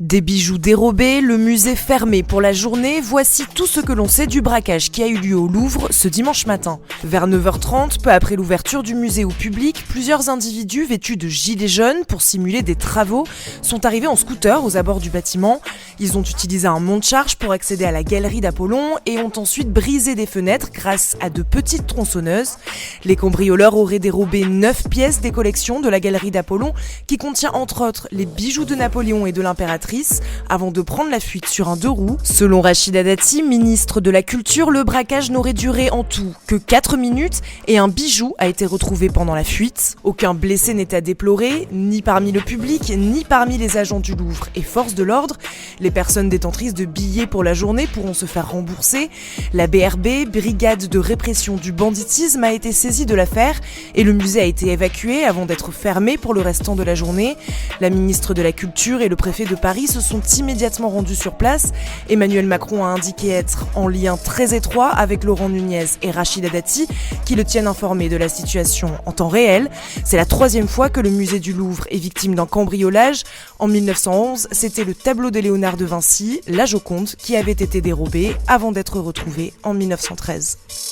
Des bijoux dérobés, le musée fermé pour la journée, voici tout ce que l'on sait du braquage qui a eu lieu au Louvre ce dimanche matin. Vers 9h30, peu après l'ouverture du musée au public, plusieurs individus vêtus de gilets jaunes pour simuler des travaux sont arrivés en scooter aux abords du bâtiment. Ils ont utilisé un monte-charge pour accéder à la galerie d'Apollon et ont ensuite brisé des fenêtres grâce à de petites tronçonneuses. Les cambrioleurs auraient dérobé 9 pièces des collections de la galerie d'Apollon qui contient entre autres les bijoux de Napoléon et de l'impératrice avant de prendre la fuite sur un 2 roues. Selon Rachida Dati, ministre de la Culture, le braquage n'aurait duré en tout que 4 minutes et un bijou a été retrouvé pendant la fuite. Aucun blessé n'est à déplorer, ni parmi le public, ni parmi les agents du Louvre et forces de l'ordre. Les personnes détentrices de billets pour la journée pourront se faire rembourser. La BRB, Brigade de répression du banditisme, a été saisie de l'affaire et le musée a été évacué avant d'être fermé pour le restant de la journée. La ministre de la Culture et le préfet de Paris se sont immédiatement rendus sur place. Emmanuel Macron a indiqué être en lien très étroit avec Laurent Nunez et Rachida Dati qui le tiennent informé de la situation en temps réel. C'est la 3e fois que le musée du Louvre est victime d'un cambriolage. En 1911, c'était le tableau de Léonard de Vinci, la Joconde, qui avait été dérobé avant d'être retrouvé en 1913.